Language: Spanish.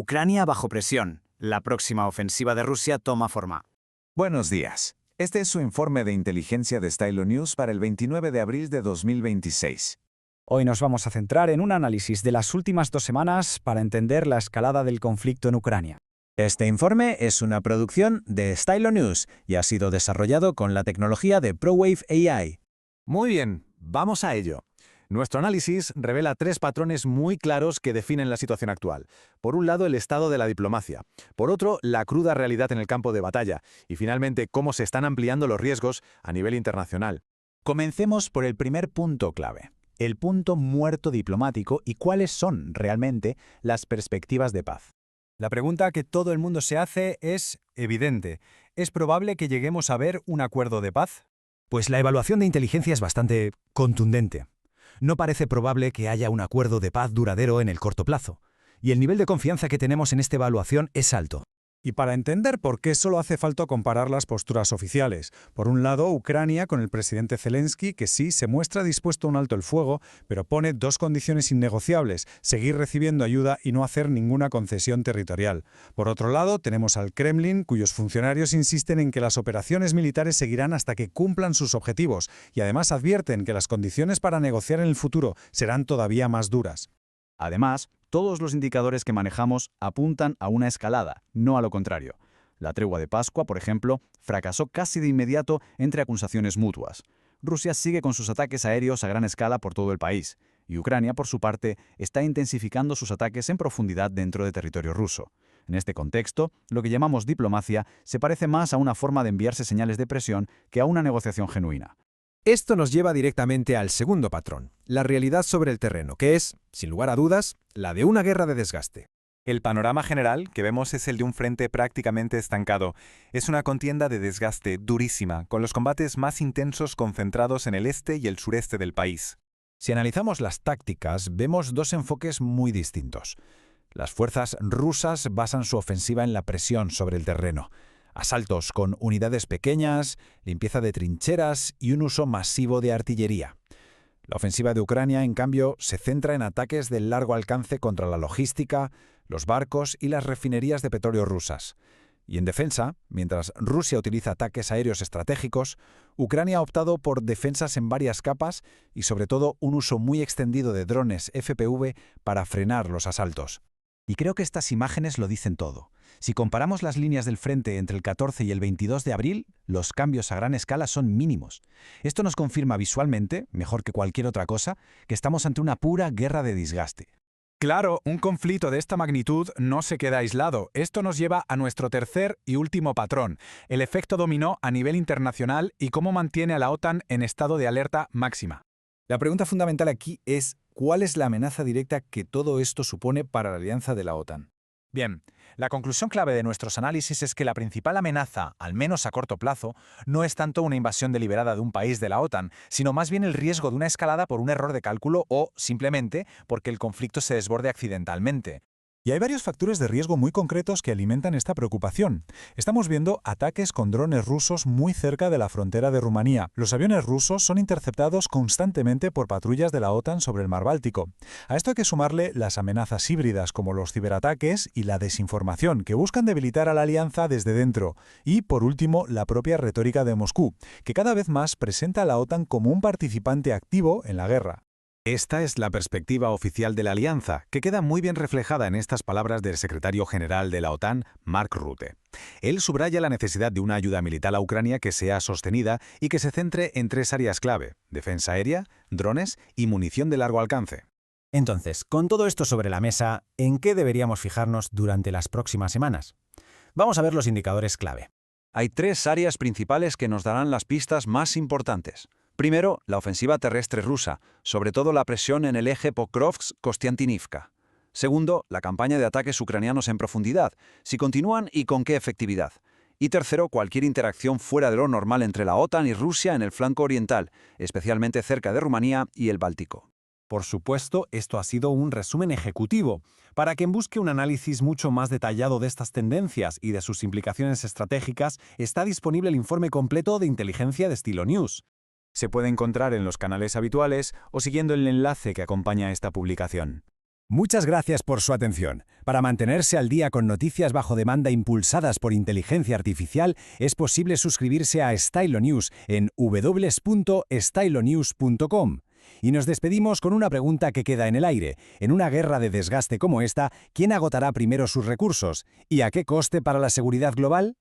Ucrania bajo presión. La próxima ofensiva de Rusia toma forma. Buenos días. Este es su informe de inteligencia de Stylo News para el 29 de abril de 2026. Hoy nos vamos a centrar en un análisis de las últimas 2 semanas para entender la escalada del conflicto en Ucrania. Este informe es una producción de Stylo News y ha sido desarrollado con la tecnología de ProWave AI. Muy bien, vamos a ello. Nuestro análisis revela 3 patrones muy claros que definen la situación actual. Por un lado, el estado de la diplomacia. Por otro, la cruda realidad en el campo de batalla. Y finalmente, cómo se están ampliando los riesgos a nivel internacional. Comencemos por el primer punto clave, el punto muerto diplomático y cuáles son realmente las perspectivas de paz. La pregunta que todo el mundo se hace es evidente. ¿Es probable que lleguemos a ver un acuerdo de paz? Pues la evaluación de inteligencia es bastante contundente. No parece probable que haya un acuerdo de paz duradero en el corto plazo, y el nivel de confianza que tenemos en esta evaluación es alto. Y para entender por qué solo hace falta comparar las posturas oficiales. Por un lado, Ucrania con el presidente Zelensky, que sí se muestra dispuesto a un alto el fuego, pero pone 2 condiciones innegociables: seguir recibiendo ayuda y no hacer ninguna concesión territorial. Por otro lado, tenemos al Kremlin, cuyos funcionarios insisten en que las operaciones militares seguirán hasta que cumplan sus objetivos, y además advierten que las condiciones para negociar en el futuro serán todavía más duras. Además, todos los indicadores que manejamos apuntan a una escalada, no a lo contrario. La tregua de Pascua, por ejemplo, fracasó casi de inmediato entre acusaciones mutuas. Rusia sigue con sus ataques aéreos a gran escala por todo el país, y Ucrania, por su parte, está intensificando sus ataques en profundidad dentro de territorio ruso. En este contexto, lo que llamamos diplomacia se parece más a una forma de enviarse señales de presión que a una negociación genuina. Esto nos lleva directamente al segundo patrón, la realidad sobre el terreno, que es, sin lugar a dudas, la de una guerra de desgaste. El panorama general que vemos es el de un frente prácticamente estancado. Es una contienda de desgaste durísima, con los combates más intensos concentrados en el este y el sureste del país. Si analizamos las tácticas, vemos 2 enfoques muy distintos. Las fuerzas rusas basan su ofensiva en la presión sobre el terreno. Asaltos con unidades pequeñas, limpieza de trincheras y un uso masivo de artillería. La ofensiva de Ucrania, en cambio, se centra en ataques de largo alcance contra la logística, los barcos y las refinerías de petróleo rusas. Y en defensa, mientras Rusia utiliza ataques aéreos estratégicos, Ucrania ha optado por defensas en varias capas y sobre todo un uso muy extendido de drones FPV para frenar los asaltos. Y creo que estas imágenes lo dicen todo. Si comparamos las líneas del frente entre el 14 y el 22 de abril, los cambios a gran escala son mínimos. Esto nos confirma visualmente, mejor que cualquier otra cosa, que estamos ante una pura guerra de desgaste. Claro, un conflicto de esta magnitud no se queda aislado. Esto nos lleva a nuestro tercer y último patrón, el efecto dominó a nivel internacional y cómo mantiene a la OTAN en estado de alerta máxima. La pregunta fundamental aquí es, ¿cuál es la amenaza directa que todo esto supone para la alianza de la OTAN? Bien, la conclusión clave de nuestros análisis es que la principal amenaza, al menos a corto plazo, no es tanto una invasión deliberada de un país de la OTAN, sino más bien el riesgo de una escalada por un error de cálculo o, simplemente, porque el conflicto se desborde accidentalmente. Y hay varios factores de riesgo muy concretos que alimentan esta preocupación. Estamos viendo ataques con drones rusos muy cerca de la frontera de Rumanía. Los aviones rusos son interceptados constantemente por patrullas de la OTAN sobre el Mar Báltico. A esto hay que sumarle las amenazas híbridas como los ciberataques y la desinformación que buscan debilitar a la alianza desde dentro. Y, por último, la propia retórica de Moscú, que cada vez más presenta a la OTAN como un participante activo en la guerra. Esta es la perspectiva oficial de la alianza, que queda muy bien reflejada en estas palabras del secretario general de la OTAN, Mark Rutte. Él subraya la necesidad de una ayuda militar a Ucrania que sea sostenida y que se centre en 3 áreas clave: defensa aérea, drones y munición de largo alcance. Entonces, con todo esto sobre la mesa, ¿en qué deberíamos fijarnos durante las próximas semanas? Vamos a ver los indicadores clave. Hay 3 áreas principales que nos darán las pistas más importantes. Primero, la ofensiva terrestre rusa, sobre todo la presión en el eje Pokrovsk-Kostiantynivka. Segundo, la campaña de ataques ucranianos en profundidad, si continúan y con qué efectividad. Y tercero, cualquier interacción fuera de lo normal entre la OTAN y Rusia en el flanco oriental, especialmente cerca de Rumanía y el Báltico. Por supuesto, esto ha sido un resumen ejecutivo. Para quien busque un análisis mucho más detallado de estas tendencias y de sus implicaciones estratégicas, está disponible el informe completo de inteligencia de Stylo News. Se puede encontrar en los canales habituales o siguiendo el enlace que acompaña esta publicación. Muchas gracias por su atención. Para mantenerse al día con noticias bajo demanda impulsadas por inteligencia artificial, es posible suscribirse a Stylo News en www.stylonews.com. Y nos despedimos con una pregunta que queda en el aire. En una guerra de desgaste como esta, ¿quién agotará primero sus recursos? ¿Y a qué coste para la seguridad global?